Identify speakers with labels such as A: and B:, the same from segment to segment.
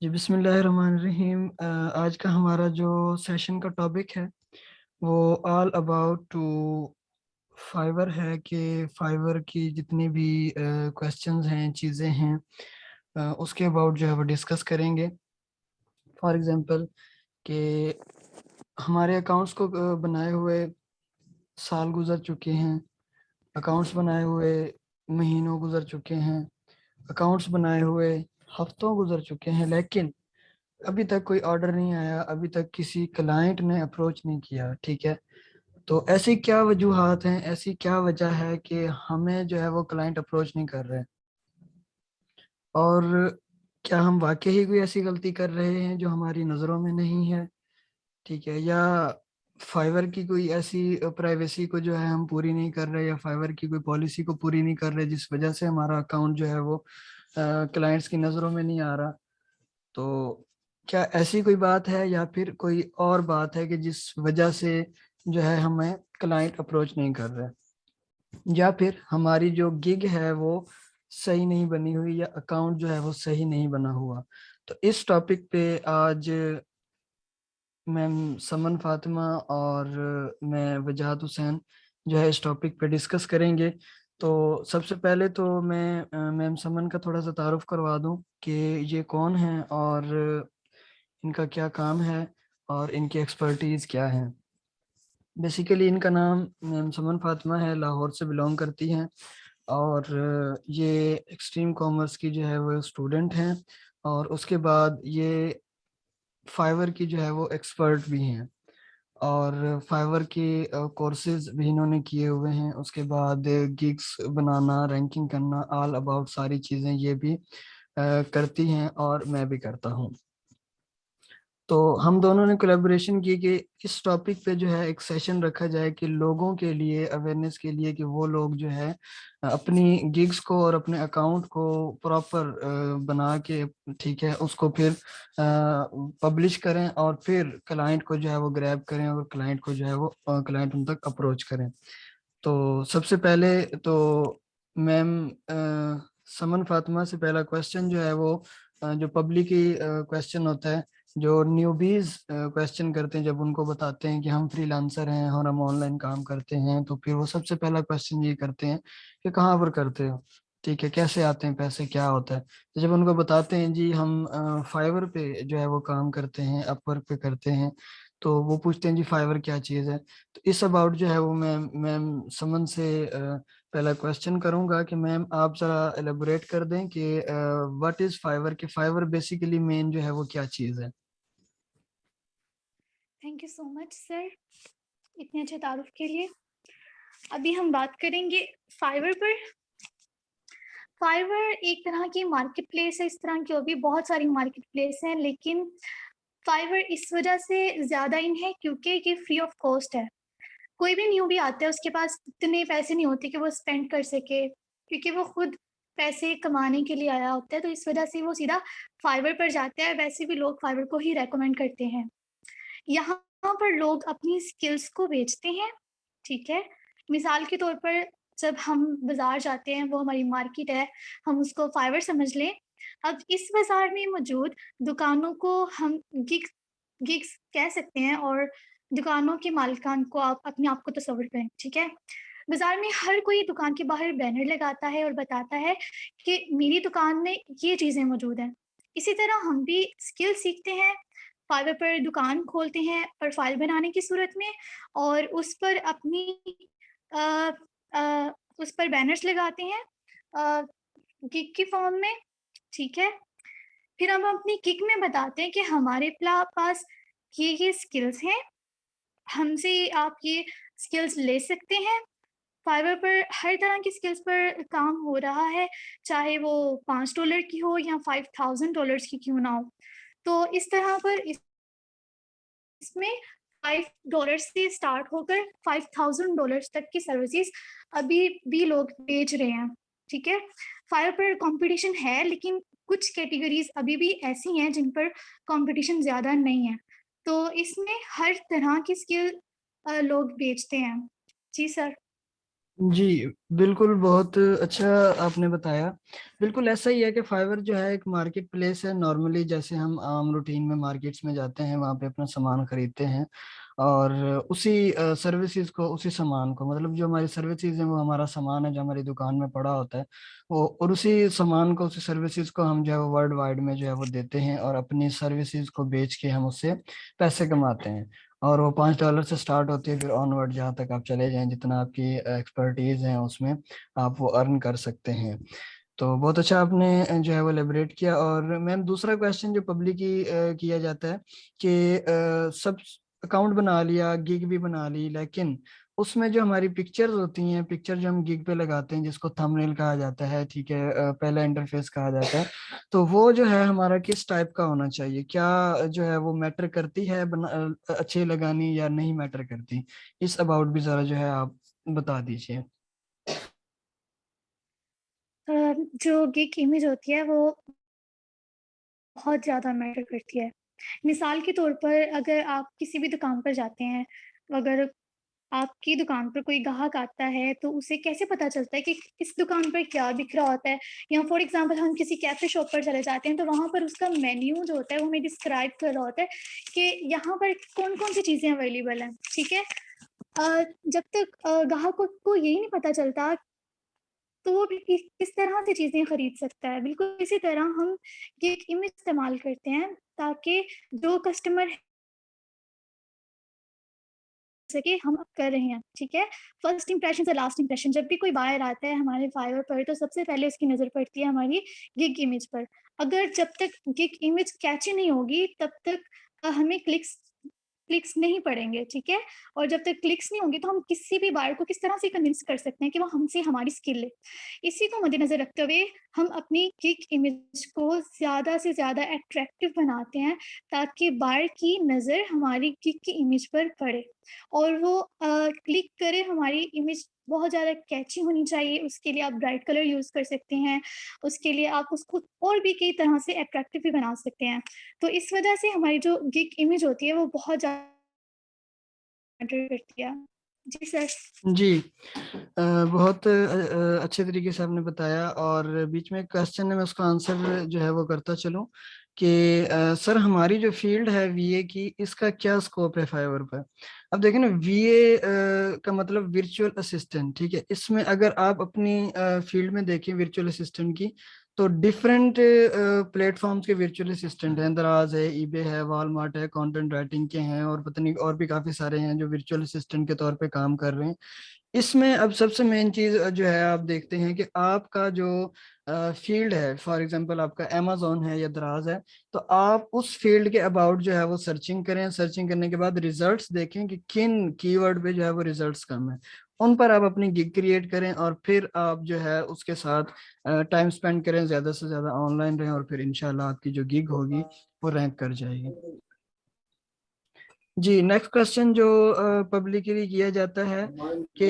A: जी बिस्मिल्लाहिर्रहमानिर्रहीम। आज का हमारा जो सेशन का टॉपिक है वो ऑल अबाउट टू फाइवर है कि फाइवर की जितनी भी क्वेश्चंस हैं, चीज़ें हैं, उसके अबाउट जो है वो डिस्कस करेंगे। फॉर एग्जांपल कि हमारे अकाउंट्स को बनाए हुए साल गुजर चुके हैं, अकाउंट्स बनाए हुए महीनों गुजर चुके हैं, अकाउंट्स बनाए हुए हफ्तों गुजर चुके हैं, लेकिन अभी तक कोई ऑर्डर नहीं आया, अभी तक किसी क्लाइंट ने अप्रोच नहीं किया। ठीक है, तो ऐसी क्या वजूहात हैं, ऐसी क्या वजह है कि हमें जो है वो क्लाइंट अप्रोच नहीं कर रहे हैं? और क्या हम वाकई ही कोई ऐसी गलती कर रहे हैं जो हमारी नज़रों में नहीं है? ठीक है, या फाइवर की कोई ऐसी प्राइवेसी को जो है हम पूरी नहीं कर रहे, या फाइवर की कोई पॉलिसी को पूरी नहीं कर रहे जिस वजह से हमारा अकाउंट जो है वो क्लाइंट्स की नज़रों में नहीं आ रहा? तो क्या ऐसी कोई बात है, या फिर कोई और बात है कि जिस वजह से जो है हमें क्लाइंट अप्रोच नहीं कर रहे, या फिर हमारी जो गिग है वो सही नहीं बनी हुई, या अकाउंट जो है वो सही नहीं बना हुआ? तो इस टॉपिक पे आज मैम समन फातिमा और मैं वजाहत हुसैन जो है इस टॉपिक पे डिस्कस करेंगे। तो सबसे पहले तो मैं मैम समन का थोड़ा सा तारुफ करवा दूं कि ये कौन है और इनका क्या काम है और इनकी एक्सपर्टीज क्या है। बेसिकली इनका नाम मैम समन फातिमा है, लाहौर से बिलोंग करती हैं, और ये एक्सट्रीम कॉमर्स की जो है वो स्टूडेंट हैं, और उसके बाद ये फाइवर की जो है वो एक्सपर्ट भी हैं, और फाइवर के कोर्सेज भी इन्होंने किए हुए हैं। उसके बाद गिग्स बनाना, रैंकिंग करना, ऑल अबाउट सारी चीज़ें ये भी करती हैं, और मैं भी करता हूँ। तो हम दोनों ने कोलैबोरेशन की कि इस टॉपिक पे जो है एक सेशन रखा जाए कि लोगों के लिए, अवेयरनेस के लिए, कि वो लोग जो है अपनी गिग्स को और अपने अकाउंट को प्रॉपर बना के, ठीक है, उसको फिर पब्लिश करें, और फिर क्लाइंट को जो है वो ग्रैब करें, और क्लाइंट को जो है वो क्लाइंट उन तक अप्रोच करें। तो सबसे पहले तो मैम समन फातिमा से पहला क्वेश्चन जो है वो जो पब्लिक क्वेश्चन होता है, जो न्यूबीज क्वेश्चन करते हैं जब उनको बताते हैं कि हम फ्रीलांसर हैं और हम ऑनलाइन काम करते हैं, तो फिर वो सबसे पहला क्वेश्चन ये करते हैं कि कहाँ पर करते हो, ठीक है, कैसे आते हैं पैसे, क्या होता है? तो जब उनको बताते हैं जी हम फाइवर पे जो है वो काम करते हैं, अपवर्क पे करते हैं, तो वो पूछते हैं जी फाइवर क्या चीज़ है। तो इस अबाउट जो है वो मैम मैम समन से पहला क्वेश्चन करूंगा कि मैम आप जरा एलेबोरेट कर दें कि व्हाट इज फाइवर, कि फाइवर बेसिकली मेन जो है वो क्या चीज़ है?
B: Thank you so much sir, इतने अच्छे तारुफ के लिए। अभी हम बात करेंगे फाइवर पर। फाइवर एक तरह की मार्केट प्लेस है, इस तरह की और भी बहुत सारी मार्केट प्लेस हैं, लेकिन फाइवर इस वजह से ज़्यादा इन है क्योंकि ये फ्री ऑफ कॉस्ट है। कोई भी न्यू भी आता है, उसके पास इतने पैसे नहीं होते कि वो स्पेंड कर सके, क्योंकि वो खुद पैसे कमाने के लिए आया होता है, तो इस वजह से वो सीधा फाइवर पर जाता है। वैसे भी लोग फाइवर को ही रेकमेंड करते हैं। यहाँ पर लोग अपनी स्किल्स को बेचते हैं, ठीक है? मिसाल के तौर पर जब हम बाज़ार जाते हैं, वो हमारी मार्केट है, हम उसको फाइवर समझ लें। अब इस बाज़ार में मौजूद दुकानों को हम गिग्स कह सकते हैं, और दुकानों के मालिकान को आप अपने आप को तसव्वुर करें, ठीक है? बाज़ार में हर कोई दुकान के बाहर बैनर लगाता है और बताता है कि मेरी दुकान में ये चीज़ें मौजूद हैं। इसी तरह हम भी स्किल सीखते हैं, फाइवर पर दुकान खोलते हैं प्रोफाइल बनाने की सूरत में, और उस पर अपनी अ उस पर बैनर्स लगाते हैं गिग की फॉर्म में, ठीक है? फिर हम अपनी गिग में बताते हैं कि हमारे पास ये स्किल्स हैं, हमसे आप ये स्किल्स ले सकते हैं। फाइवर पर हर तरह की स्किल्स पर काम हो रहा है, चाहे वो $5 की हो या $5000 की क्यों ना हो। तो इस तरह पर इसमें $5 से स्टार्ट होकर $5000 तक की सर्विसेज अभी भी लोग बेच रहे हैं, ठीक है? फाइवर पर कंपटीशन है, लेकिन कुछ कैटेगरीज़ अभी भी ऐसी हैं जिन पर कंपटीशन ज़्यादा नहीं है। तो इसमें हर तरह की स्किल लोग बेचते हैं। जी सर।
A: जी, बिल्कुल, बहुत अच्छा आपने बताया। बिल्कुल ऐसा ही है कि फाइवर जो है एक मार्केट प्लेस है। नॉर्मली जैसे हम आम रूटीन में मार्केट्स में जाते हैं, वहाँ पे अपना सामान खरीदते हैं और उसी सर्विसेज को, उसी सामान को, मतलब जो हमारी सर्विसेज है वो हमारा सामान है जो हमारी दुकान में पड़ा होता है वो, और उसी सामान को, उसी सर्विसेज को हम जो है वर्ल्ड वाइड में जो है वो देते हैं और अपनी सर्विसेज को बेच के हम उससे पैसे कमाते हैं। और वो $5 से स्टार्ट होती है, फिर ऑनवर्ड जहाँ तक आप चले जाएं, जितना आपकी एक्सपर्टीज है उसमें आप वो अर्न कर सकते हैं। तो बहुत अच्छा आपने जो है वो एलिब्रेट किया। और मैम, दूसरा क्वेश्चन जो पब्लिकली किया जाता है कि सब अकाउंट बना लिया, गिग भी बना ली, लेकिन उसमें जो हमारी पिक्चर्स होती हैं, पिक्चर जो हम गिग पे लगाते हैं जिसको थंबनेल कहा जाता है, ठीक है, पहला इंटरफेस कहा जाता है, तो वो जो है हमारा किस टाइप का होना चाहिए? क्या जो है वो मैटर करती है अच्छी लगानी, या नहीं मैटर करती? इस अबाउट भी जरा जो है आप बता दीजिए।
B: जो गिग इमेज होती है वो बहुत ज़्यादा मैटर करती है। मिसाल के तौर पर अगर आप किसी भी दुकान पर जाते हैं, अगर आपकी दुकान पर कोई ग्राहक आता है, तो उसे कैसे पता चलता है कि इस दुकान पर क्या बिक रहा होता है? या फॉर एग्ज़ाम्पल हम किसी कैफ़े शॉप पर चले जाते हैं, तो वहाँ पर उसका मेन्यू जो होता है, वो हमें डिस्क्राइब कर रहा होता है कि यहाँ पर कौन-कौन सी चीज़ें अवेलेबल हैं, ठीक है? जब तक ग्राहकों को यही नहीं पता चलता, तो वो भी किस तरह से चीज़ें खरीद सकता है। बिल्कुल इसी तरह हम ये एक इमेज इस्तेमाल करते हैं ताकि जो कस्टमर सके हम कर रहे हैं, ठीक है? फर्स्ट इंप्रेशन से लास्ट इंप्रेशन, जब भी कोई बायर आता है हमारे फाइवर पर, तो सबसे पहले उसकी नज़र पड़ती है हमारी गिग इमेज पर। अगर जब तक गिग इमेज कैची नहीं होगी, तब तक हमें क्लिक्स क्लिक्स नहीं पड़ेंगे, ठीक है? और जब तक क्लिक्स नहीं होंगे, तो हम किसी भी बायर को किस तरह से कन्विंस कर सकते हैं कि वो हमसे हमारी स्किल ले। इसी को मद्देनज़र रखते हुए हम अपनी गिग इमेज को ज़्यादा से ज़्यादा अट्रैक्टिव बनाते हैं, ताकि बायर की नज़र हमारी गिग की इमेज पर पड़े और वो क्लिक करे। हमारी इमेज बहुत ज़्यादा कैची होनी चाहिए, उसके लिए आप ब्राइट कलर यूज़ कर सकते हैं, उसके लिए आप उसको और भी कई तरह से अट्रैक्टिव भी बना सकते हैं। तो इस वजह से हमारी जो गिग इमेज होती है, वो बहुत ज़्यादा मैटर करती है। जी सर।
A: जी, बहुत अच्छे तरीके से आपने बताया। और बीच में एक क्वेश्चन है, मैं उसका आंसर जो है वो करता चलूं कि सर, हमारी जो फील्ड है वीए की, इसका क्या स्कोप है फाइवर पर? अब देखें ना, वीए का मतलब वर्चुअल असिस्टेंट, ठीक है। इसमें अगर आप अपनी फील्ड में देखें वर्चुअल असिस्टेंट की, तो डिफरेंट प्लेटफॉर्म्स के वर्चुअल असिस्टेंट हैं। दराज है, ईबे है, वॉलमार्ट है, कंटेंट राइटिंग के हैं, और पता नहीं और भी काफी सारे हैं जो वर्चुअल असिस्टेंट के तौर पे काम कर रहे हैं। इसमें अब सबसे मेन चीज जो है, आप देखते हैं कि आपका जो फील्ड है, फॉर एग्जांपल आपका अमेजोन है या दराज है, तो आप उस फील्ड के अबाउट जो है वो सर्चिंग करें। सर्चिंग करने के बाद रिजल्ट्स देखें कि किन कीवर्ड पे जो है वो रिजल्ट्स कम है, उन पर आप अपनी गिग क्रिएट करें, और फिर आप जो है उसके साथ टाइम स्पेंड करें, ज्यादा से ज्यादा ऑनलाइन रहें, और फिर इंशाल्लाह आपकी जो गिग होगी वो रैंक कर जाएगी। जी, नेक्स्ट क्वेश्चन जो पब्लिकली किया जाता है कि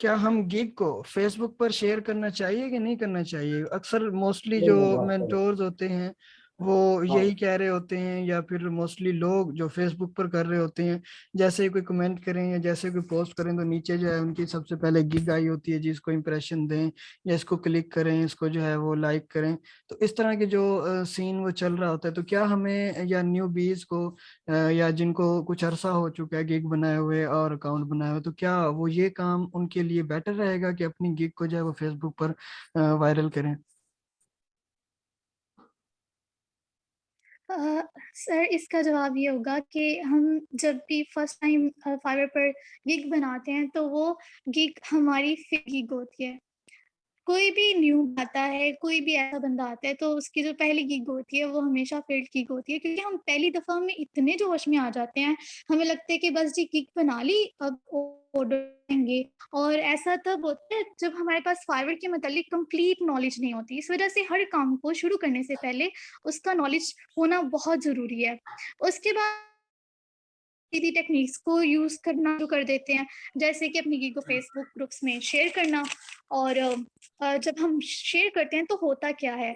A: क्या हम गिग को फेसबुक पर शेयर करना चाहिए कि नहीं करना चाहिए? अक्सर मोस्टली जो मेंटोर्स होते हैं वो यही कह रहे होते हैं, या फिर मोस्टली लोग जो फेसबुक पर कर रहे होते हैं, जैसे ही कोई कमेंट करें या जैसे कोई पोस्ट करें, तो नीचे जो है उनकी सबसे पहले गिग आई होती है, जिसको इंप्रेशन दें या इसको क्लिक करें, इसको जो है वो लाइक करें। तो इस तरह के जो सीन वो चल रहा होता है, तो क्या हमें या न्यू बीज को या जिनको कुछ अरसा हो चुका है गिग बनाए हुए और अकाउंट बनाए हुए, तो क्या वो ये काम उनके लिए बेटर रहेगा कि अपनी गिग को जो है वो फेसबुक पर वायरल करें?
B: अ, सर इसका जवाब ये होगा कि हम जब भी फर्स्ट टाइम फाइवर पर गिग बनाते हैं, तो वो गिग हमारी फेक गिग होती है। कोई भी न्यू आता है, कोई भी ऐसा बंदा आता है, तो उसकी जो पहली गिग होती है, वो हमेशा फेल्ड गिग होती है, क्योंकि हम पहली दफ़ा में इतने जोश में आ जाते हैं, हमें लगता है कि बस जी गिग बना ली, अब ऑर्डर देंगे। और ऐसा तब होता है जब हमारे पास फाइवर के मतलब कंप्लीट नॉलेज नहीं होती। इस वजह से हर काम को शुरू करने से पहले उसका नॉलेज होना बहुत ज़रूरी है। उसके बाद सीधी टेक्निक्स को यूज़ करना शुरू कर देते हैं, जैसे कि अपनी गिग को फेसबुक ग्रुप्स में शेयर करना। और जब हम शेयर करते हैं, तो होता क्या है,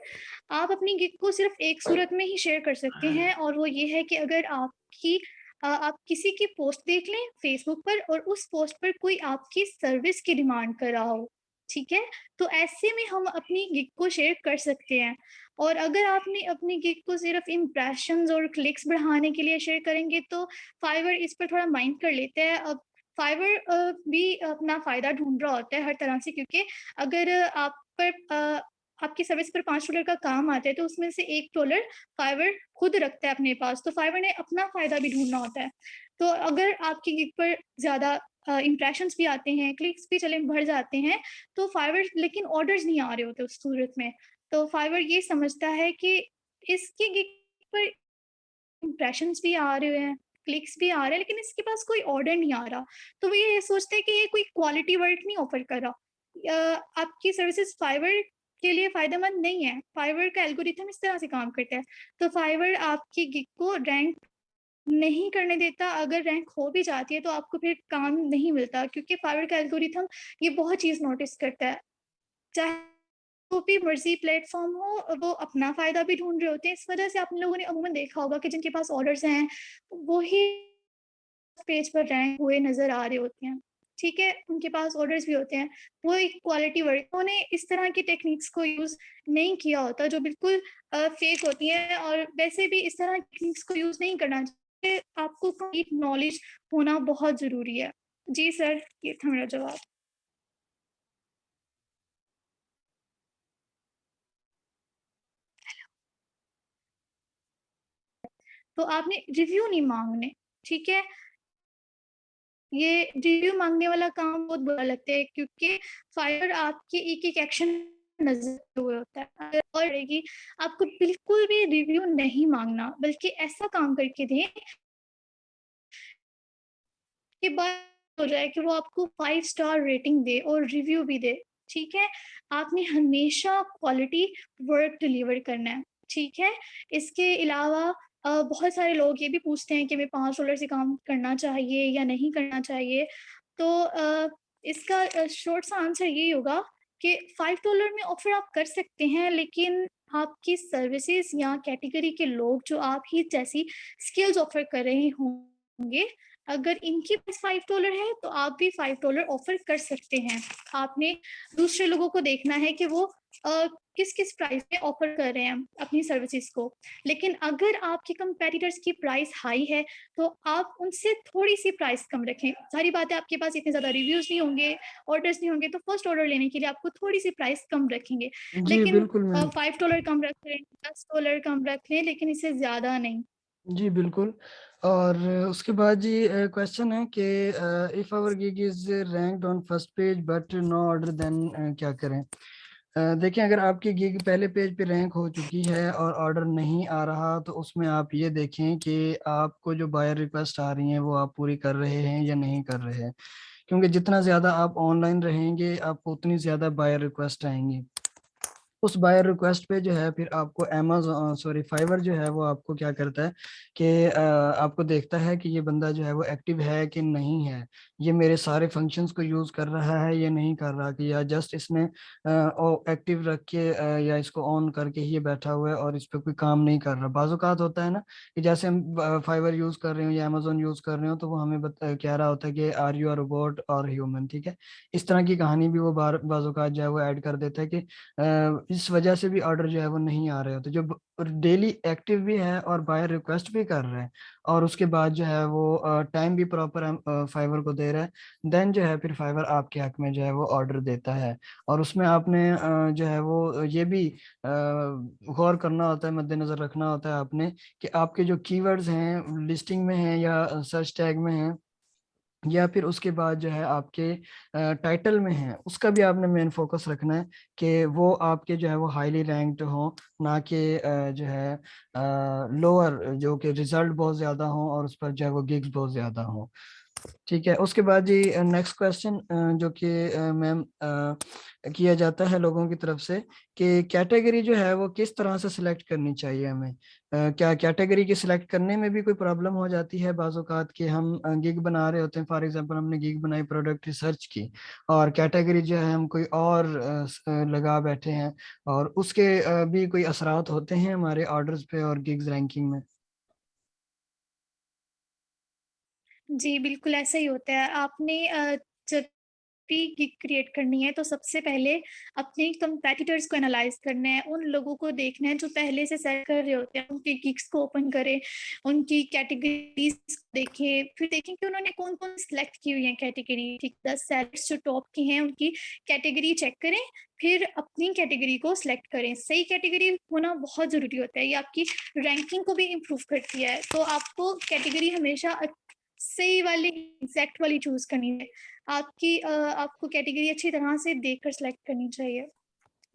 B: आप अपनी गिग को सिर्फ एक सूरत में ही शेयर कर सकते हैं, और वो ये है कि अगर आपकी आप किसी की पोस्ट देख लें फेसबुक पर और उस पोस्ट पर कोई आपकी सर्विस की डिमांड कर रहा हो, ठीक है? तो ऐसे में हम अपनी गिग को शेयर कर सकते हैं। और अगर आपने अपनी गिग को सिर्फ़ इम्प्रेशंस और क्लिक्स बढ़ाने के लिए शेयर करेंगे तो फाइवर इस पर थोड़ा माइंड कर लेते हैं। अब फाइवर भी अपना फ़ायदा ढूँढ रहा होता है हर तरह से, क्योंकि अगर आप पर आपकी सर्विस पर $5 का काम आता है तो उसमें से $1 फाइवर खुद रखता है अपने पास, तो फाइवर ने अपना फ़ायदा भी ढूँढना होता है। तो अगर आपकी गिग पर ज़्यादा इम्प्रेशंस भी आते हैं, क्लिक्स भी चले बढ़ जाते हैं, तो फाइवर लेकिन ऑर्डर्स नहीं आ रहे होते उस सूरत में। तो फाइवर ये समझता है कि इसकी गिग पर इम्प्रेशंस भी आ रहे हैं, क्लिक्स भी आ रहे हैं, लेकिन इसके पास कोई ऑर्डर नहीं आ रहा। तो वो ये सोचते हैं कि ये कोई क्वालिटी वर्क नहीं ऑफ़र कर रहा। आपकी सर्विसेज़ फाइवर के लिए फ़ायदेमंद नहीं है। फाइवर का एल्गोरिथम इस तरह से काम करता है। तो फाइवर आपकी गिग को रैंक नहीं करने देता। अगर रैंक हो भी जाती है तो आपको फिर काम नहीं मिलता, क्योंकि फाइवर का एल्गोरिथम ये बहुत चीज़ नोटिस करता है। चाहे जो भी मर्ज़ी प्लेटफ़ॉर्म हो, वो अपना फ़ायदा भी ढूँढ रहे होते हैं। इस वज़ह से आप लोगों ने अमूमन देखा होगा कि जिनके पास ऑर्डर्स हैं, वो ही पेज पर रैंक हुए नज़र आ रहे होते हैं। ठीक है? उनके पास ऑर्डर्स भी होते हैं। वो एक क्वालिटी वर्क, उन्होंने इस तरह की टेक्निक्स को यूज़ नहीं किया होता जो बिल्कुल फ़ेक होती हैं, और वैसे भी इस तरह की टेक्निक्स को यूज़ नहीं करना चाहिए। आपको कंप्लीट नॉलेज होना बहुत ज़रूरी है। जी सर, ये था मेरा जवाब। तो आपने रिव्यू नहीं माँगने, ठीक है? ये रिव्यू माँगने वाला काम बहुत बुरा लगता है, क्योंकि फाइवर आपके एक-एक एक्शन नज़र हुए होता है। अगर और रहेगी, आपको बिल्कुल भी रिव्यू नहीं माँगना, बल्कि ऐसा काम करके दें कि बात हो जाए कि वो आपको 5 स्टार रेटिंग दे और रिव्यू भी दे, ठीक है? आपने हमेशा क्वालिटी वर्क डिलीवर करना है, ठीक है? इसके अलावा बहुत सारे लोग ये भी पूछते हैं कि हमें $5 से काम करना चाहिए या नहीं करना चाहिए। तो इसका शॉर्ट सा आंसर यही होगा कि $5 में ऑफ़र आप कर सकते हैं, लेकिन आपकी सर्विसेज़ या कैटेगरी के लोग जो आप ही जैसी स्किल्स ऑफ़र कर रहे होंगे, अगर इनके पास $5 है तो आप भी $5 ऑफ़र कर सकते हैं। आपने दूसरे लोगों को देखना है कि वो किस-किस प्राइस में ऑफ़र कर रहे हैं अपनी सर्विसेज़ को। लेकिन अगर आपके कंपैटिटर्स की प्राइस हाई है, तो आप उनसे थोड़ी-सी प्राइस कम रखें। ज़ाहिर बात है, आपके पास इतने ज़्यादा रिव्यूज़ नहीं होंगे, ऑर्डर्स नहीं होंगे, तो फर्स्ट ऑर्डर लेने के लिए आपको थोड़ी-सी प्राइस कम रखेंगे।
A: जी,
B: लेकिन
A: बिल्कुल मैम।
B: $5 कम रख लें, $10 कम रख लें, लेकिन इससे ज़्यादा नहीं।
A: जी, बिल्कुल। और उसके बाद जी क्वेश्चन है कि if our gig is ranked on first page but no order then क्या करें? देखिए, अगर आपकी गिग पहले पेज पे रैंक हो चुकी है और ऑर्डर नहीं आ रहा, तो उसमें आप ये देखें कि आपको जो बायर रिक्वेस्ट आ रही हैं वो आप पूरी कर रहे हैं या नहीं कर रहे हैं। क्योंकि जितना ज़्यादा आप ऑनलाइन रहेंगे, आपको उतनी ज़्यादा बायर रिक्वेस्ट आएँगी। उस बायर रिक्वेस्ट पे जो है फिर आपको अमेज़न सॉरी फाइवर जो है वो आपको क्या करता है कि आपको देखता है कि ये बंदा जो है वो एक्टिव है कि नहीं है, ये मेरे सारे फंक्शंस को यूज़ कर रहा है या नहीं कर रहा, कि या जस्ट इसने एक्टिव रख के या इसको ऑन करके ही ये बैठा हुआ है और इस पे कोई काम नहीं कर रहा। बाज़ औक़ात होता है ना कि जैसे हम फाइवर यूज़ कर रहे हो या अमेज़न यूज़ कर रहे हो, तो वो हमें कह रहा होता है कि आर यू अ रोबोट और ह्यूमन, ठीक है? इस तरह की कहानी भी वो बाज़ औक़ात जो है वो ऐड कर देता है कि इस वजह से भी ऑर्डर जो है वो नहीं आ रहे होते, जो डेली एक्टिव भी है और बायर रिक्वेस्ट भी कर रहे हैं और उसके बाद जो है वो टाइम भी प्रॉपर फाइवर को दे रहा है, देन जो है फिर फाइवर आपके हक में जो है वो ऑर्डर देता है। और उसमें आपने जो है वो ये भी गौर करना होता है, मद्देनजर रखना होता है आपने कि आपके जो कीवर्ड्स हैं लिस्टिंग में हैं या सर्च टैग में हैं या फिर उसके बाद जो है आपके टाइटल में है, उसका भी आपने मेन फोकस रखना है कि वो आपके जो है वो हाईली रैंक्ड हो, ना कि जो है लोअर, जो कि रिजल्ट बहुत ज़्यादा हो और उस पर जो है वो गिग्स बहुत ज़्यादा हो। ठीक है, उसके बाद जी नेक्स्ट क्वेश्चन जो कि मैम किया जाता है लोगों की तरफ से कि कैटेगरी जो है वो किस तरह से सिलेक्ट करनी चाहिए हमें? क्या कैटेगरी की सिलेक्ट करने में भी कोई प्रॉब्लम हो जाती है बाज़ औक़ात कि हम गिग बना रहे होते हैं, फॉर एग्जांपल हमने गिग बनाई प्रोडक्ट रिसर्च की और कैटेगरी जो है हम कोई और लगा बैठे हैं और उसके भी कोई असरात होते हैं हमारे ऑर्डर्स पे और गिग्स रैंकिंग में?
B: जी, बिल्कुल ऐसा ही होता है। आपने जब भी गिग क्रिएट करनी है तो सबसे पहले अपने कंपेटिटर्स को एनालाइज़ करना है, उन लोगों को देखना है जो पहले से सेल कर रहे होते हैं, उनके गिग्स को ओपन करें, उनकी कैटेगरीज़ देखें, फिर देखें कि उन्होंने कौन-कौन सिलेक्ट की हुई है कैटेगरी, ठीक 10 सेलर्स जो टॉप के हैं उनकी कैटेगरी चेक करें, फिर अपनी कैटेगरी को सिलेक्ट करें। सही कैटेगरी होना बहुत ज़रूरी होता है, ये आपकी रैंकिंग को भी इम्प्रूव करती है, तो आपको कैटेगरी हमेशा सही वाली एग्ज़ैक्ट वाली चूज़ करनी है। आपको कैटेगरी अच्छी तरह से देखकर सेलेक्ट करनी चाहिए।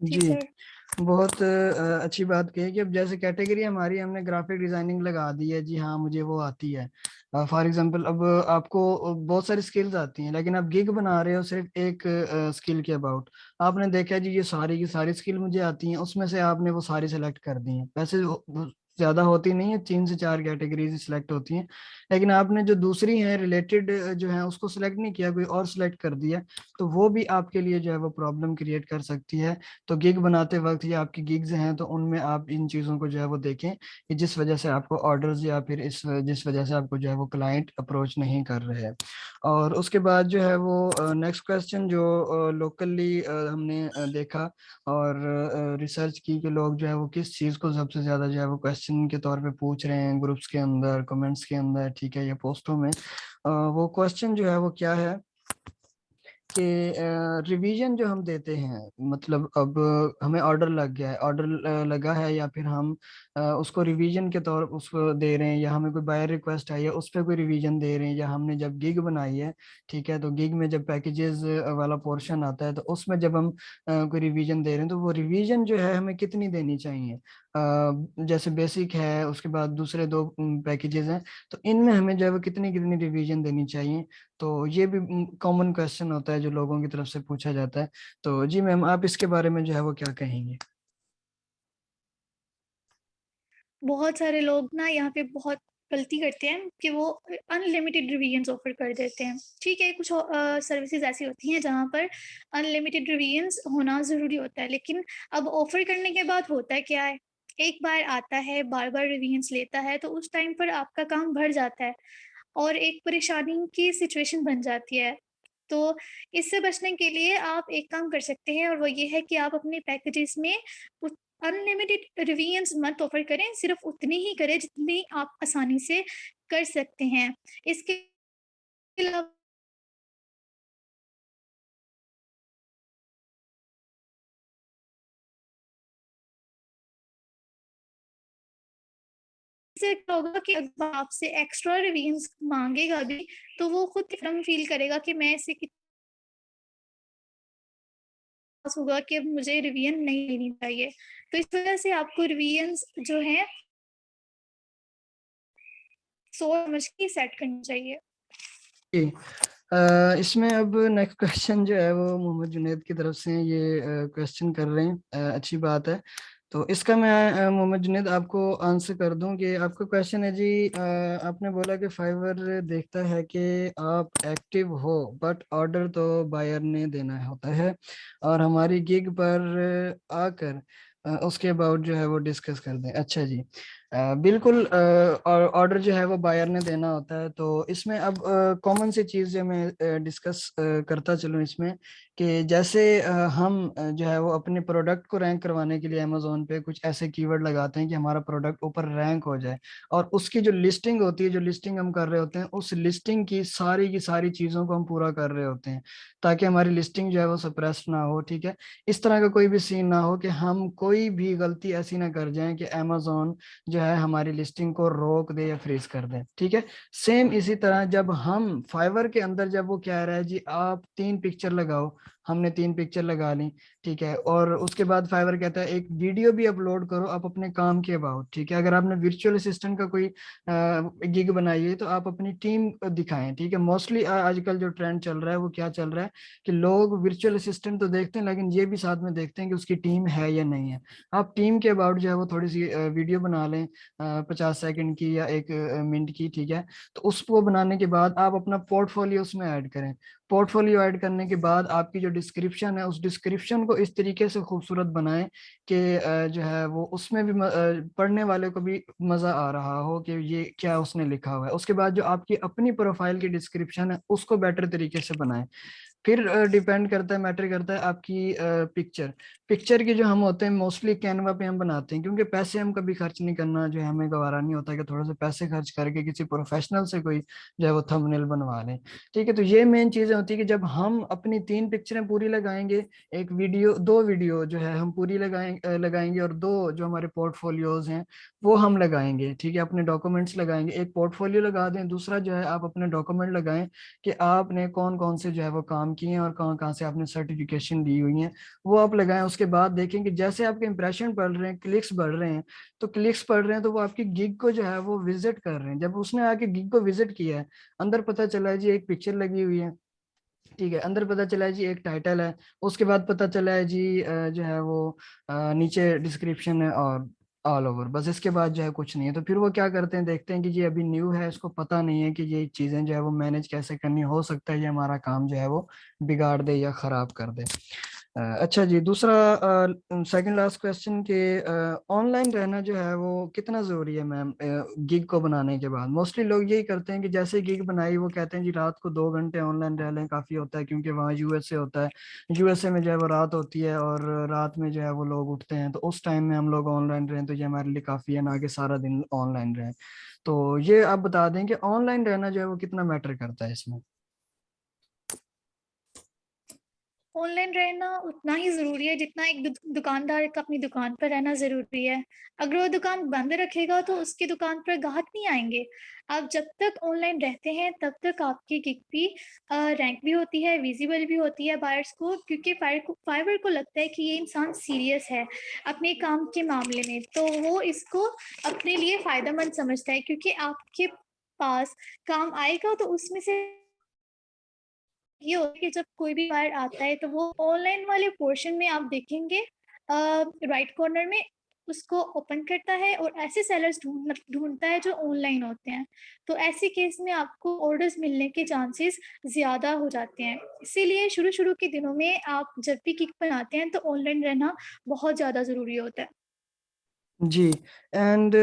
B: जी
A: जी,
B: सर।
A: बहुत अच्छी बात कही कि अब जैसे कैटेगरी हमारी हमने ग्राफिक डिजाइनिंग लगा दी है, जी हाँ मुझे वो आती है। फॉर एग्जांपल अब आपको बहुत सारी स्किल्स आती हैं, लेकिन आप गिग बना रहे हो सिर्फ एक स्किल के अबाउट। आपने देखा जी ये सारी की सारी स्किल मुझे आती हैं, उसमें से आपने वो सारी सेलेक्ट कर दी हैं। वैसे वो ज्यादा होती नहीं है, 3 से 4 कैटेगरीज सिलेक्ट होती हैं, लेकिन आपने जो दूसरी हैं रिलेटेड जो है उसको सिलेक्ट नहीं किया, कोई और सिलेक्ट कर दिया, तो वो भी आपके लिए जो है वो प्रॉब्लम क्रिएट कर सकती है। तो गिग बनाते वक्त या आपकी गिग्स हैं तो उनमें आप इन चीज़ों को जो है वो देखें कि जिस वजह से आपको ऑर्डर्स या फिर इस जिस वजह से आपको जो है वो क्लाइंट अप्रोच नहीं कर रहे हैं। और उसके बाद जो है वो नेक्स्ट क्वेश्चन जो लोकली हमने देखा और रिसर्च की कि लोग जो है वो किस चीज़ को सबसे ज़्यादा जो है वो क्वेश्चन के तौर पे पूछ रहे हैं ग्रुप्स के अंदर, कमेंट्स के अंदर, ठीक है, या पोस्टों में। वो क्वेश्चन जो है वो क्या है कि रिवीजन जो हम देते हैं, मतलब अब हमें ऑर्डर लग गया है, ऑर्डर लगा है, या फिर हम उसको रिवीजन के तौर उसको दे रहे हैं, या हमें कोई बायर रिक्वेस्ट आई है उस पर कोई रिवीजन दे रहे हैं, या हमने जब गिग बनाई है, ठीक है, तो गिग में जब पैकेजेस वाला पोर्शन आता है तो उसमें जब हम कोई रिवीजन दे रहे हैं तो वो रिवीजन जो है हमें कितनी देनी चाहिए। जैसे बेसिक है, उसके बाद दूसरे 2 पैकेजेस हैं, तो इनमें हमें जो है वो कितनी कितनी रिवीजन देनी चाहिए। तो ये भी कॉमन क्वेश्चन होता है जो लोगों की तरफ से पूछा जाता है। तो जी मैम, आप इसके बारे में जो है वो क्या कहेंगे?
B: बहुत सारे लोग ना यहाँ पे बहुत गलती करते हैं कि वो अनलिमिटेड रिवीजन्स ऑफ़र कर देते हैं। ठीक है, कुछ सर्विसेज़ ऐसी होती हैं जहाँ पर अनलिमिटेड रिवीजन्स होना ज़रूरी होता है, लेकिन अब ऑफ़र करने के बाद होता है क्या है, एक बार आता है, बार-बार रिवीजन्स लेता है, तो उस टाइम पर आपका काम बढ़ जाता है और एक परेशानी की सिचुएशन बन जाती है। तो इससे बचने के लिए आप एक काम कर सकते हैं और वो ये है कि आप अपने पैकेजेज़ में उत अनलिमिटेड रिवीजन्स मत ऑफ़र करें, सिर्फ़ उतनी ही करें जितनी आप आसानी से कर सकते हैं। इसके अलावा इससे क्या होगा कि अगर आपसे एक्स्ट्रा रिवीजन्स माँगेगा भी, तो वो खुद शर्म फ़ील करेगा कि मैं इससे कितना लॉस होगा कि अब मुझे रिवीजन नहीं लेनी चाहिए। तो इस वज़ह से आपको रिवीजन्स जो हैं सोच समझ के सेट करनी चाहिए।
A: जी, इसमें अब नेक्स्ट क्वेश्चन जो है वो मोहम्मद जुनैद की तरफ से ये क्वेश्चन कर रहे हैं, अच्छी बात है। तो इसका मैं मोहम्मद जुनैद आपको आंसर कर दूं कि आपका क्वेश्चन है जी, आपने बोला कि फाइवर देखता है कि आप एक्टिव हो बट ऑर्डर तो बायर ने देना होता है, और हमारी गिग पर आकर उसके अबाउट जो है वो डिस्कस कर दें। अच्छा जी, बिल्कुल, और ऑर्डर जो है वो बायर ने देना होता है। तो इसमें अब कॉमन सी चीज़ जो मैं डिस्कस करता चलूँ इसमें, कि जैसे हम जो है वो अपने प्रोडक्ट को रैंक करवाने के लिए अमेजोन पे कुछ ऐसे कीवर्ड लगाते हैं कि हमारा प्रोडक्ट ऊपर रैंक हो जाए, और उसकी जो लिस्टिंग होती है, जो लिस्टिंग हम कर रहे होते हैं, उस लिस्टिंग की सारी चीज़ों को हम पूरा कर रहे होते हैं, ताकि हमारी लिस्टिंग जो है वो सप्रेस ना हो, ठीक है। इस तरह का कोई भी सीन ना हो कि हम कोई भी गलती ऐसी ना कर जाएं कि अमेजोन जो है हमारी लिस्टिंग को रोक दे या फ्रीज कर दे, ठीक है। सेम इसी तरह जब हम फाइवर के अंदर जब वो कह रहा है जी आप 3 पिक्चर लगाओ, हमने 3 पिक्चर लगा ली, ठीक है, और उसके बाद फाइवर कहता है एक वीडियो भी अपलोड करो आप अपने काम के अबाउट, ठीक है। अगर आपने वर्चुअल असिस्टेंट का कोई गिग बनाई है तो आप अपनी टीम दिखाएं, ठीक है। मोस्टली आजकल जो ट्रेंड चल रहा है वो क्या चल रहा है कि लोग वर्चुअल असिस्टेंट तो देखते हैं, लेकिन ये भी साथ में देखते हैं कि उसकी टीम है या नहीं है। आप टीम के अबाउट जो है वो थोड़ी सी वीडियो बना लें, 50 सेकंड की या 1 मिनट की, ठीक है। तो उसको बनाने के बाद आप अपना पोर्टफोलियो उसमें ऐड करें। पोर्टफोलियो ऐड करने के बाद आपकी जो डिस्क्रिप्शन है, उस डिस्क्रिप्शन को इस तरीके से खूबसूरत बनाएं कि जो है वो उसमें भी पढ़ने वाले को भी मजा आ रहा हो कि ये क्या उसने लिखा हुआ है। उसके बाद जो आपकी अपनी प्रोफाइल की डिस्क्रिप्शन है उसको बेटर तरीके से बनाएं। फिर डिपेंड करता है, मैटर करता है आपकी पिक्चर। पिक्चर की जो हम होते हैं मोस्टली कैनवा पे हम बनाते हैं, क्योंकि पैसे हम कभी खर्च नहीं करना जो है हमें गवारा नहीं होता कि थोड़ा सा पैसे खर्च करके किसी प्रोफेशनल से कोई जो है वो थंबनेल बनवा लें। ठीक है, तो ये मेन चीजें होती है कि जब हम अपनी 3 पिक्चरें पूरी लगाएंगे, एक वीडियो, 2 वीडियो जो है हम पूरी लगाएंगे और 2 जो हमारे पोर्टफोलियोज हैं वो हम लगाएंगे। ठीक है, अपने डॉक्यूमेंट्स लगाएंगे, एक पोर्टफोलियो लगा दें, दूसरा जो है आप अपने डॉक्यूमेंट लगाएं कि आपने कौन कौन से जो है वो काम किए हैं और कहाँ कहाँ से आपने सर्टिफिकेशन दी हुई है, वो आप लगाएं। उसके बाद देखें कि जैसे आपके इंप्रेशन बढ़ रहे हैं, क्लिक्स बढ़ रहे हैं, तो क्लिक्स बढ़ रहे हैं तो वो आपकी गिग को जो है वो विजिट कर रहे हैं। जब उसने आके गिग को विजिट किया है, अंदर पता चला है जी एक पिक्चर लगी हुई है, ठीक है, अंदर पता चला है जी एक टाइटल है, उसके बाद पता चला है जी जो है वो नीचे डिस्क्रिप्शन है और ऑल ओवर, बस इसके बाद जो है कुछ नहीं है। तो फिर वो क्या करते हैं, देखते हैं कि ये अभी न्यू है, इसको पता नहीं है कि ये चीजें जो है वो मैनेज कैसे करनी, हो सकता है ये हमारा काम जो है वो बिगाड़ दे या खराब कर दे। अच्छा जी, दूसरा सेकंड लास्ट क्वेश्चन के ऑनलाइन रहना जो है वो कितना जरूरी है मैम गिग को बनाने के बाद? मोस्टली लोग यही करते हैं कि जैसे गिग बनाई वो कहते हैं जी रात को 2 घंटे ऑनलाइन रह लें काफी होता है, क्योंकि वहाँ यूएसए होता है, यूएसए में जो है वो रात होती है और रात में जो है वो लोग उठते हैं, तो उस टाइम में हम लोग ऑनलाइन रहें तो ये हमारे लिए काफी है, ना कि सारा दिन ऑनलाइन रहें। तो ये आप बता दें कि ऑनलाइन रहना जो है वो कितना मैटर करता है इसमें?
B: ऑनलाइन रहना उतना ही ज़रूरी है जितना एक दुकानदार का अपनी दुकान पर रहना ज़रूरी है। अगर वो दुकान बंद रखेगा तो उसकी दुकान पर ग्राहक नहीं आएँगे। आप जब तक ऑनलाइन रहते हैं तब तक आपकी गिग भी रैंक भी होती है, विज़िबल भी होती है बायर्स को, क्योंकि फाइवर को लगता है कि ये इंसान सीरियस है अपने काम के मामले में, तो वो इसको अपने लिए फ़ायदेमंद समझता है, क्योंकि आपके पास काम आएगा तो उसमें से ये होता है कि जब कोई भी बार आता है तो वो ऑनलाइन वाले पोर्शन में आप देखेंगे राइट कॉर्नर में उसको ओपन करता है और ऐसे सेलर्स ढूंढता है जो ऑनलाइन होते हैं। तो ऐसे केस में आपको ऑर्डर्स मिलने के चांसेस ज़्यादा हो जाते हैं। इसीलिए शुरू शुरू के दिनों में आप जब भी किक बनाते हैं तो ऑनलाइन रहना बहुत ज़्यादा ज़रूरी होता है।
A: जी। एंड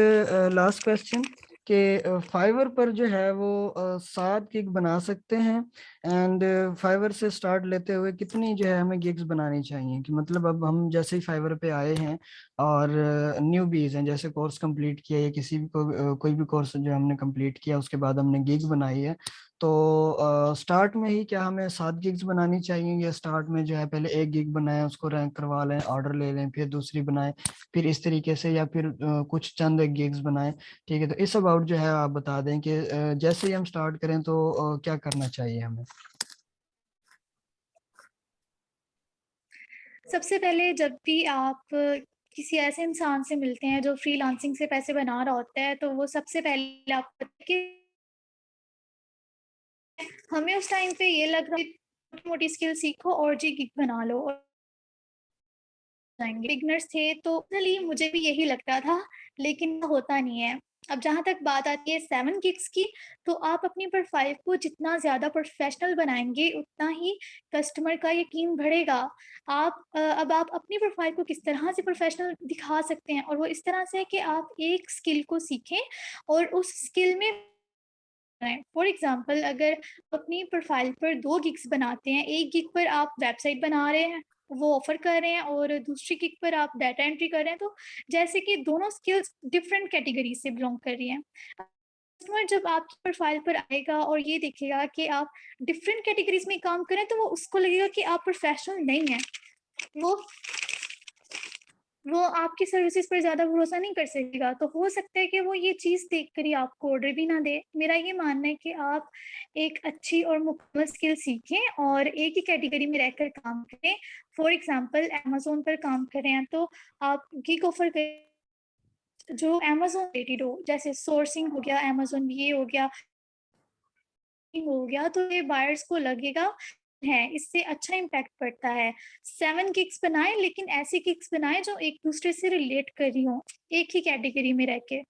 A: लास्ट क्वेश्चन कि फाइवर पर जो है वो 7 गिग बना सकते हैं, एंड फाइवर से स्टार्ट लेते हुए कितनी जो है हमें गिग्स बनानी चाहिए? कि मतलब अब हम जैसे ही फाइवर पे आए हैं और न्यू बीज हैं, जैसे कोर्स कंप्लीट किया या किसी भी कोई भी कोर्स जो हमने कंप्लीट किया उसके बाद हमने गिग बनाई है, तो स्टार्ट में ही क्या हमें 7 गिग्स बनानी चाहिए, या स्टार्ट में जो है पहले 1 गिग बनाए उसको रैंक करवा लें, ऑर्डर ले लें, फिर दूसरी बनाएं, फिर इस तरीके से, या फिर कुछ चंद गिग्स बनाएं? ठीक है, तो इस अबाउट जो है आप बता दें कि जैसे ही हम स्टार्ट करें तो क्या करना चाहिए हमें?
B: सबसे पहले जब भी आप किसी ऐसे इंसान से मिलते हैं जो फ्रीलांसिंग से पैसे बना रहा होता है, तो वो सबसे पहले आपको कि हमें उस टाइम पे ये लग रहा है छोटी-मोटी स्किल सीखो और जी गिग बना लो और जाएँगे। बिगिनर्स थे तो पर्सनली मुझे भी यही लगता था, लेकिन होता नहीं है। अब जहाँ तक बात आती है 7 गिग्स की, तो आप अपनी प्रोफ़ाइल को जितना ज़्यादा प्रोफ़ेशनल बनाएँगे, उतना ही कस्टमर का यकीन बढ़ेगा। अब आप अपनी प्रोफ़ाइल को किस तरह से प्रोफ़ेशनल दिखा सकते हैं, और वो इस तरह से है कि आप एक स्किल को सीखें और उस स्किल में हैं। फॉर एग्ज़ाम्पल अगर अपनी प्रोफ़ाइल पर 2 गिग्स बनाते हैं, 1 गिग पर आप वेबसाइट बना रहे हैं, वो ऑफ़र कर रहे हैं, और दूसरी गिग पर आप डाटा एंट्री कर रहे हैं, तो जैसे कि दोनों स्किल्स डिफरेंट कैटेगरी से बिलॉन्ग कर रही हैं। कस्टमर जब आपकी प्रोफ़ाइल पर आएगा और ये देखेगा कि आप डिफरेंट कैटेगरीज़ में काम कर रहे हैं, तो वो उसको लगेगा कि आप प्रोफ़ेशनल नहीं हैं। वो वो आपकी सर्विसेज़ पर ज़्यादा भरोसा नहीं कर सकेगा, तो हो सकता है कि वो ये चीज़ देखकर ही आपको ऑर्डर भी ना दे। मेरा ये मानना है कि आप एक अच्छी और मुकम्मल स्किल सीखें और एक ही कैटेगरी में रहकर काम करें। फॉर एग्ज़ाम्पल अमेज़न पर काम कर रहे हैं, तो आप गिग ऑफ़र करें जो अमेज़न रिलेटेड हो, जैसे सोर्सिंग हो गया, अमेज़न वीए हो गया, तो ये बायर्स को लगेगा है, इससे अच्छा इम्पैक्ट पड़ता है। 7 गिग्स बनाएँ, लेकिन ऐसी गिग्स बनाएँ जो एक-दूसरे से रिलेट कर रही हों, एक ही कैटेगरी में रह के।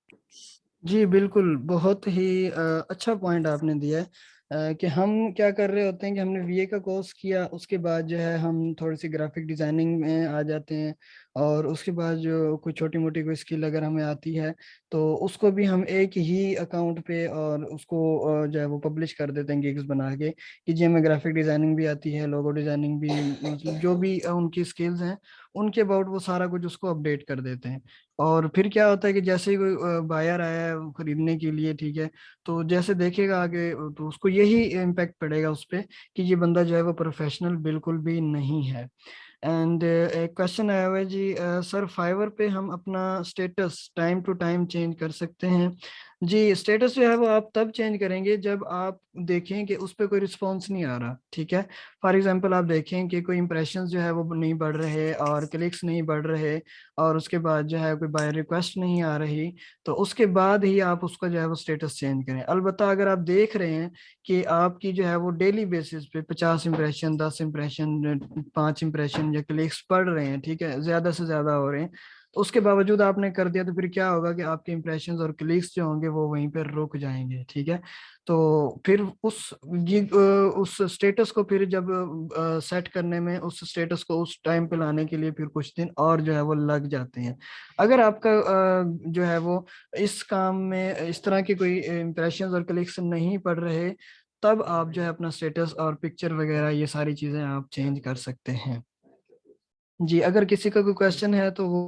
A: जी बिल्कुल, बहुत ही अच्छा पॉइंट आपने दिया है। कि हम क्या कर रहे होते हैं कि हमने वीए का कोर्स किया, उसके बाद जो है हम थोड़ी सी ग्राफिक डिजाइनिंग में आ जाते हैं, और उसके बाद जो कोई छोटी मोटी कोई स्किल अगर हमें आती है तो उसको भी हम एक ही अकाउंट पे और उसको जो है वो पब्लिश कर देते हैं गिग्स बना के, कि जी हमें ग्राफिक डिजाइनिंग भी आती है, लोगो डिजाइनिंग भी, मतलब जो भी उनकी स्किल्स हैं उनके अबाउट वो सारा कुछ उसको अपडेट कर देते हैं। और फिर क्या होता है कि जैसे ही कोई बायर आया है वो खरीदने के लिए, ठीक है, तो जैसे देखेगा आगे तो उसको यही इम्पैक्ट पड़ेगा उस पे कि ये बंदा जो है वो प्रोफेशनल बिल्कुल भी नहीं है। एंड एक क्वेश्चन आया हुआ है जी, सर फाइवर पे हम अपना status time to time change कर सकते हैं? जी, स्टेटस जो है वो आप तब चेंज करेंगे जब आप देखें कि उस पर कोई रिस्पॉन्स नहीं आ रहा, ठीक है। फॉर एग्जांपल आप देखें कि कोई इंप्रेशंस जो है वो नहीं बढ़ रहे और क्लिक्स नहीं बढ़ रहे, और उसके बाद जो है कोई बाय रिक्वेस्ट नहीं आ रही, तो उसके बाद ही आप उसका जो है वो स्टेटस चेंज करें। अलबत्ता अगर आप देख रहे हैं कि आपकी जो है वो डेली बेसिस पे 50 इंप्रेशन, 10 इंप्रेशन, 5 इंप्रेशन या क्लिक्स पड़ रहे हैं, ठीक है, ज्यादा से ज्यादा हो रहे हैं, तो उसके बावजूद आपने कर दिया, तो फिर क्या होगा कि आपके इंप्रेशंस और क्लिक्स जो होंगे वो वहीं पर रुक जाएंगे, ठीक है। तो फिर उस स्टेटस को फिर जब सेट करने में, उस स्टेटस को उस टाइम पे लाने के लिए फिर कुछ दिन और जो है वो लग जाते हैं। अगर आपका जो है वो इस काम में इस तरह की कोई इंप्रेशंस और क्लिक्स नहीं पड़ रहे, तब आप जो है अपना स्टेटस और पिक्चर वगैरह ये सारी चीजें आप चेंज कर सकते हैं। जी, अगर किसी का कोई क्वेश्चन है तो वो